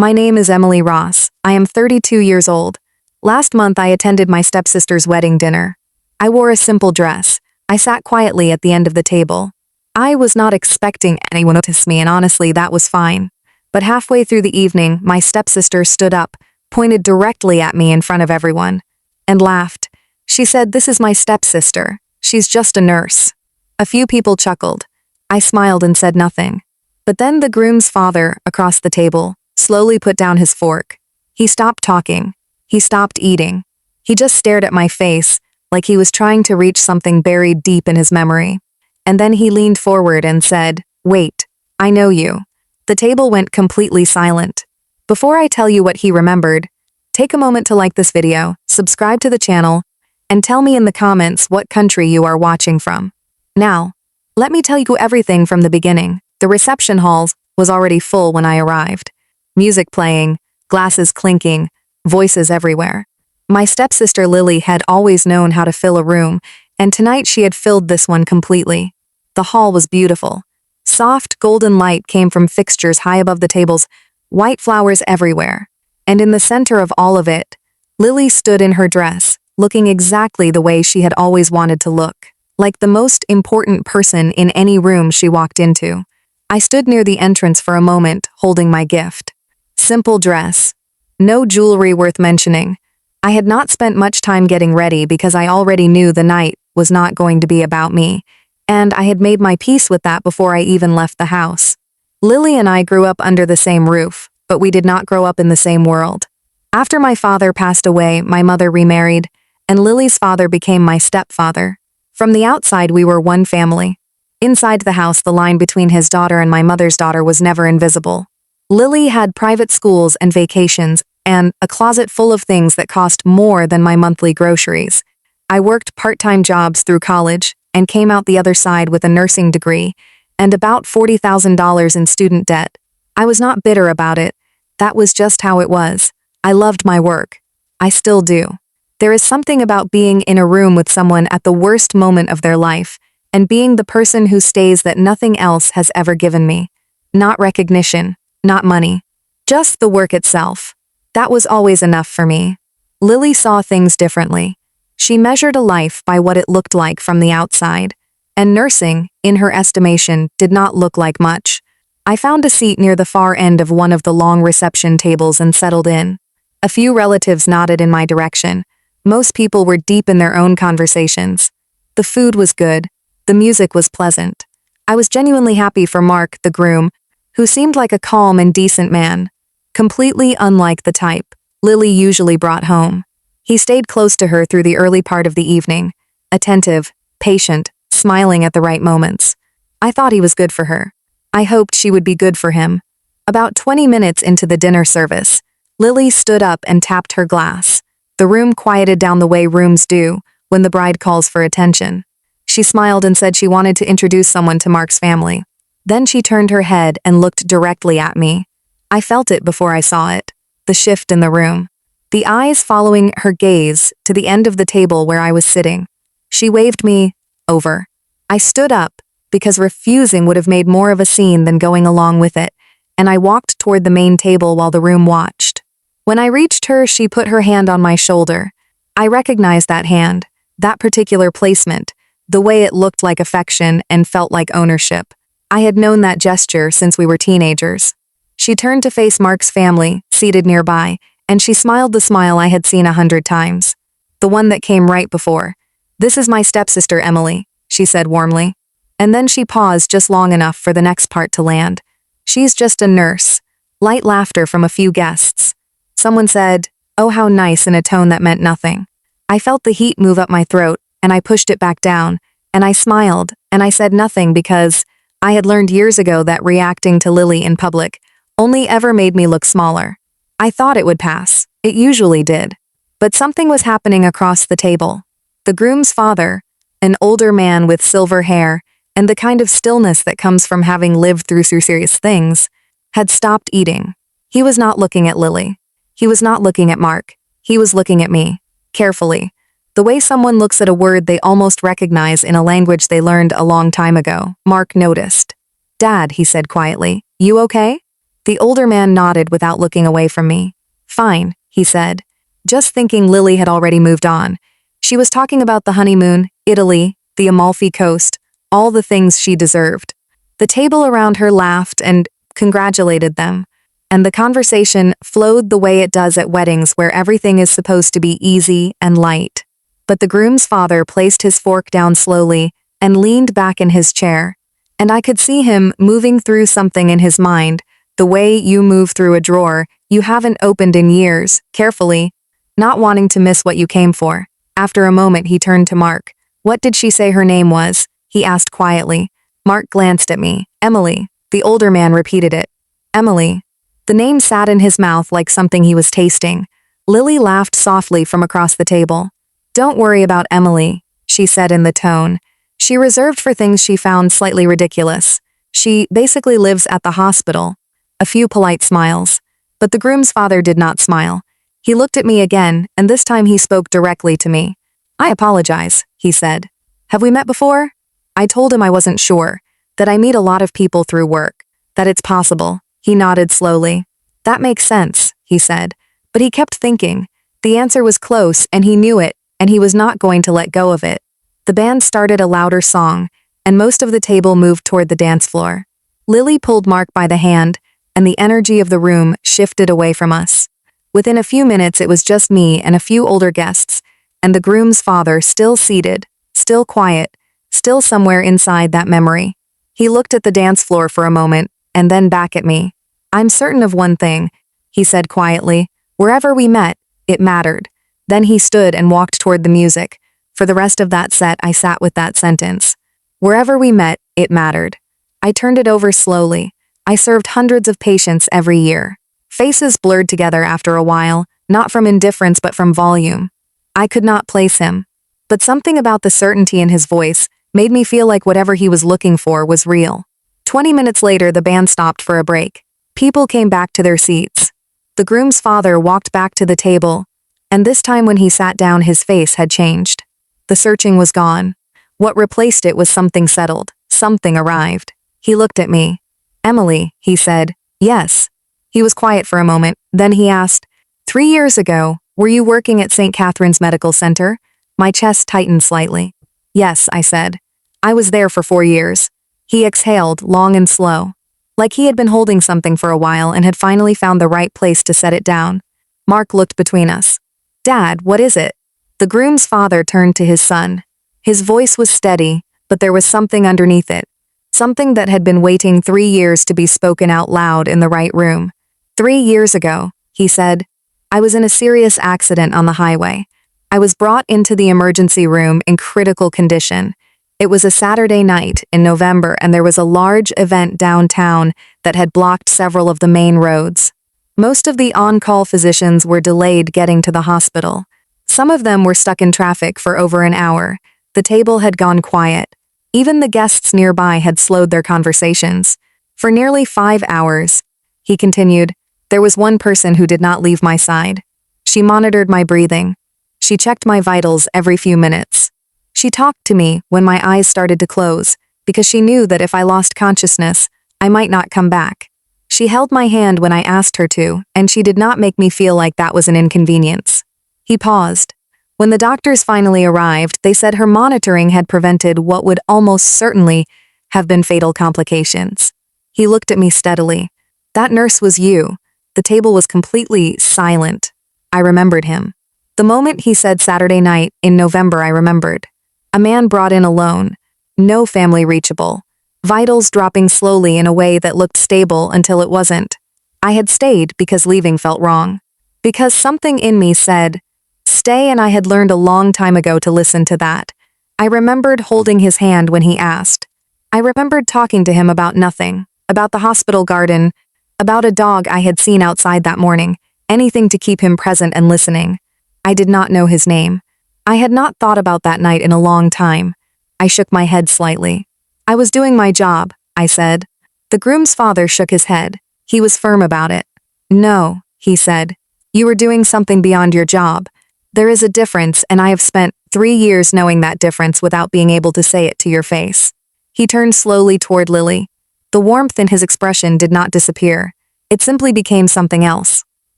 My name is Emily Ross. I am 32 years old. Last month I attended my stepsister's wedding dinner. I wore a simple dress. I sat quietly at the end of the table. I was not expecting anyone to notice me, and honestly that was fine. But halfway through the evening, my stepsister stood up, pointed directly at me in front of everyone, and laughed. She said, "This is my stepsister. She's just a nurse." A few people chuckled. I smiled and said nothing. But then the groom's father, across the table, slowly put down his fork. He stopped talking. He stopped eating. He just stared at my face, like he was trying to reach something buried deep in his memory. And then he leaned forward and said, "Wait, I know you." The table went completely silent. Before I tell you what he remembered, take a moment to like this video, subscribe to the channel, and tell me in the comments what country you are watching from. Now, let me tell you everything from the beginning. The reception hall was already full when I arrived. Music playing, glasses clinking, voices everywhere. My stepsister Lily had always known how to fill a room, and tonight she had filled this one completely. The hall was beautiful. Soft, golden light came from fixtures high above the tables, white flowers everywhere. And in the center of all of it, Lily stood in her dress, looking exactly the way she had always wanted to look, like the most important person in any room she walked into. I stood near the entrance for a moment, holding my gift. Simple dress. No jewelry worth mentioning. I had not spent much time getting ready because I already knew the night was not going to be about me, and I had made my peace with that before I even left the house. Lily and I grew up under the same roof, but we did not grow up in the same world. After my father passed away, my mother remarried, and Lily's father became my stepfather. From the outside, we were one family. Inside the house, the line between his daughter and my mother's daughter was never invisible. Lily had private schools and vacations, and a closet full of things that cost more than my monthly groceries. I worked part-time jobs through college and came out the other side with a nursing degree and about $40,000 in student debt. I was not bitter about it. That was just how it was. I loved my work. I still do. There is something about being in a room with someone at the worst moment of their life and being the person who stays that nothing else has ever given me. Not recognition, not money, just the work itself. That was always enough for me. Lily saw things differently. She measured a life by what it looked like from the outside, and nursing, in her estimation, did not look like much. I found a seat near the far end of one of the long reception tables and settled in. A few relatives nodded in my direction. Most people were deep in their own conversations. The food was good. The music was pleasant. I was genuinely happy for Mark, the groom, who seemed like a calm and decent man, completely unlike the type Lily usually brought home. He stayed close to her through the early part of the evening, attentive, patient, smiling at the right moments. I thought he was good for her. I hoped she would be good for him. About 20 minutes into the dinner service, Lily stood up and tapped her glass. The room quieted down the way rooms do when the bride calls for attention. She smiled and said she wanted to introduce someone to Mark's family. Then she turned her head and looked directly at me. I felt it before I saw it, the shift in the room. The eyes following her gaze to the end of the table where I was sitting. She waved me over. I stood up, because refusing would have made more of a scene than going along with it, and I walked toward the main table while the room watched. When I reached her, she put her hand on my shoulder. I recognized that hand, that particular placement, the way it looked like affection and felt like ownership. I had known that gesture since we were teenagers. She turned to face Mark's family, seated nearby, and she smiled the smile I had seen 100 times. The one that came right before. "This is my stepsister Emily," she said warmly. And then she paused just long enough for the next part to land. "She's just a nurse." Light laughter from a few guests. Someone said, "Oh, how nice," in a tone that meant nothing. I felt the heat move up my throat, and I pushed it back down, and I smiled, and I said nothing because I had learned years ago that reacting to Lily in public only ever made me look smaller. I thought it would pass. It usually did. But something was happening across the table. The groom's father, an older man with silver hair and the kind of stillness that comes from having lived through serious things, had stopped eating. He was not looking at Lily. He was not looking at Mark. He was looking at me, carefully. The way someone looks at a word they almost recognize in a language they learned a long time ago. Mark noticed. "Dad," he said quietly, "you okay?" The older man nodded without looking away from me. Fine, he said, just thinking Lily had already moved on. She was talking about the honeymoon, Italy, the Amalfi Coast, all the things she deserved. The table around her laughed and congratulated them, and the conversation flowed the way it does at weddings where everything is supposed to be easy and light. But the groom's father placed his fork down slowly and leaned back in his chair, and I could see him moving through something in his mind, the way you move through a drawer you haven't opened in years, carefully, not wanting to miss what you came for. After a moment he turned to Mark. What did she say her name was? He asked quietly. Mark glanced at me. Emily. The older man repeated it. Emily. The name sat in his mouth like something he was tasting. Lily laughed softly from across the table. Don't worry about Emily, she said in the tone she reserved for things she found slightly ridiculous. She basically lives at the hospital. A few polite smiles. But the groom's father did not smile. He looked at me again, and this time he spoke directly to me. I apologize, he said. Have we met before? I told him I wasn't sure, that I meet a lot of people through work, that it's possible. He nodded slowly. That makes sense, he said. But he kept thinking. The answer was close, and he knew it, and he was not going to let go of it. The band started a louder song, and most of the table moved toward the dance floor. Lily pulled Mark by the hand, and the energy of the room shifted away from us. Within a few minutes it was just me and a few older guests, and the groom's father still seated, still quiet, still somewhere inside that memory. He looked at the dance floor for a moment, and then back at me. I'm certain of one thing, he said quietly. Wherever we met, it mattered. Then he stood and walked toward the music. For the rest of that set I sat with that sentence. Wherever we met, it mattered. I turned it over slowly. I served hundreds of patients every year. Faces blurred together after a while, not from indifference but from volume. I could not place him. But something about the certainty in his voice made me feel like whatever he was looking for was real. 20 minutes later, the band stopped for a break. People came back to their seats. The groom's father walked back to the table, and this time when he sat down his face had changed. The searching was gone. What replaced it was something settled. Something arrived. He looked at me. Emily, he said. Yes. He was quiet for a moment, then he asked, 3 years ago, were you working at St. Catherine's Medical Center? My chest tightened slightly. Yes, I said. I was there for 4 years. He exhaled, long and slow. Like he had been holding something for a while and had finally found the right place to set it down. Mark looked between us. Dad, what is it? The groom's father turned to his son. His voice was steady, but there was something underneath it. Something that had been waiting 3 years to be spoken out loud in the right room. 3 years ago, he said, I was in a serious accident on the highway. I was brought into the emergency room in critical condition. It was a Saturday night in November and there was a large event downtown that had blocked several of the main roads. Most of the on-call physicians were delayed getting to the hospital. Some of them were stuck in traffic for over an hour. The table had gone quiet. Even the guests nearby had slowed their conversations. For nearly 5 hours, he continued, there was one person who did not leave my side. She monitored my breathing. She checked my vitals every few minutes. She talked to me when my eyes started to close, because she knew that if I lost consciousness, I might not come back. She held my hand when I asked her to, and she did not make me feel like that was an inconvenience. He paused. When the doctors finally arrived, they said her monitoring had prevented what would almost certainly have been fatal complications. He looked at me steadily. That nurse was you. The table was completely silent. I remembered him. The moment he said Saturday night in November, I remembered. A man brought in alone. No family reachable. Vitals dropping slowly in a way that looked stable until it wasn't. I had stayed because leaving felt wrong. Because something in me said, stay, and I had learned a long time ago to listen to that. I remembered holding his hand when he asked. I remembered talking to him about nothing, about the hospital garden, about a dog I had seen outside that morning, anything to keep him present and listening. I did not know his name. I had not thought about that night in a long time. I shook my head slightly. I was doing my job, I said. The groom's father shook his head. He was firm about it. No, he said. You were doing something beyond your job. There is a difference, and I have spent 3 years knowing that difference without being able to say it to your face. He turned slowly toward Lily. The warmth in his expression did not disappear. It simply became something else.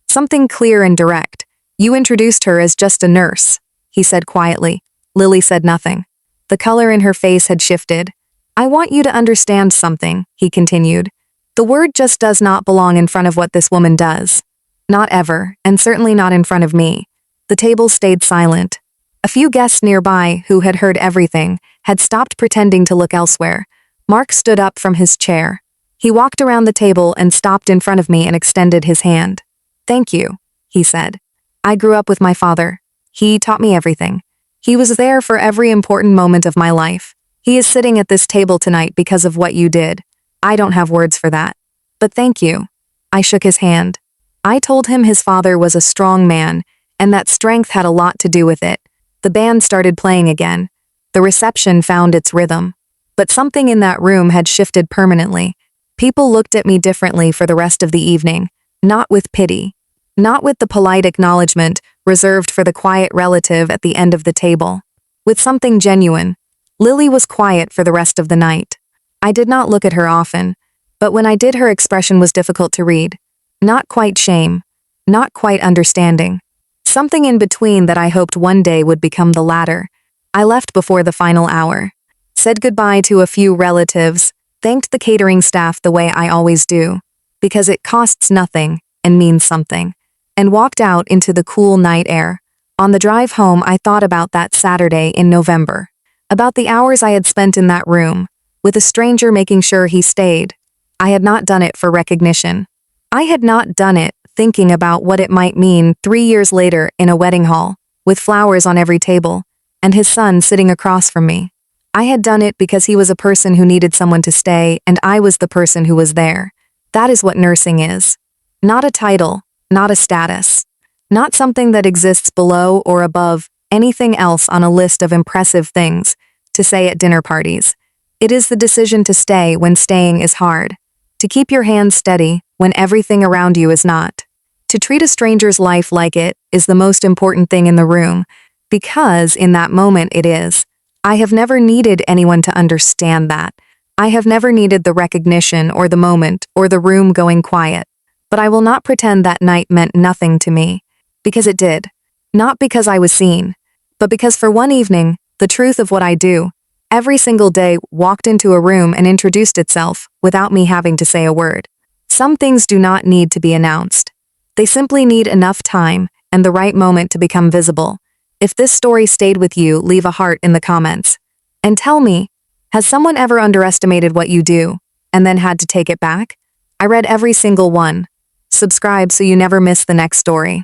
Something clear and direct. You introduced her as just a nurse, he said quietly. Lily said nothing. The color in her face had shifted. I want you to understand something, he continued. The word just does not belong in front of what this woman does. Not ever, and certainly not in front of me. The table stayed silent. A few guests nearby, who had heard everything, had stopped pretending to look elsewhere. Mark stood up from his chair. He walked around the table and stopped in front of me and extended his hand. Thank you, he said. I grew up with my father. He taught me everything. He was there for every important moment of my life. He is sitting at this table tonight because of what you did. I don't have words for that. But thank you. I shook his hand. I told him his father was a strong man, and that strength had a lot to do with it. The band started playing again. The reception found its rhythm. But something in that room had shifted permanently. People looked at me differently for the rest of the evening, not with pity, not with the polite acknowledgement reserved for the quiet relative at the end of the table. With something genuine. Lily was quiet for the rest of the night. I did not look at her often, but when I did, her expression was difficult to read. Not quite shame, not quite understanding. Something in between that I hoped one day would become the latter. I left before the final hour, said goodbye to a few relatives, thanked the catering staff the way I always do, because it costs nothing and means something, and walked out into the cool night air. On the drive home, I thought about that Saturday in November, about the hours I had spent in that room, with a stranger making sure he stayed. I had not done it for recognition. I had not done it thinking about what it might mean 3 years later in a wedding hall, with flowers on every table, and his son sitting across from me. I had done it because he was a person who needed someone to stay, and I was the person who was there. That is what nursing is. Not a title, not a status, not something that exists below or above anything else on a list of impressive things to say at dinner parties. It is the decision to stay when staying is hard, to keep your hands steady when everything around you is not. To treat a stranger's life like it is the most important thing in the room, because in that moment it is. I have never needed anyone to understand that. I have never needed the recognition or the moment or the room going quiet. But I will not pretend that night meant nothing to me, because it did. Not because I was seen, but because for one evening, the truth of what I do, every single day, walked into a room and introduced itself without me having to say a word. Some things do not need to be announced. They simply need enough time and the right moment to become visible. If this story stayed with you, leave a heart in the comments. And tell me, has someone ever underestimated what you do and then had to take it back? I read every single one. Subscribe so you never miss the next story.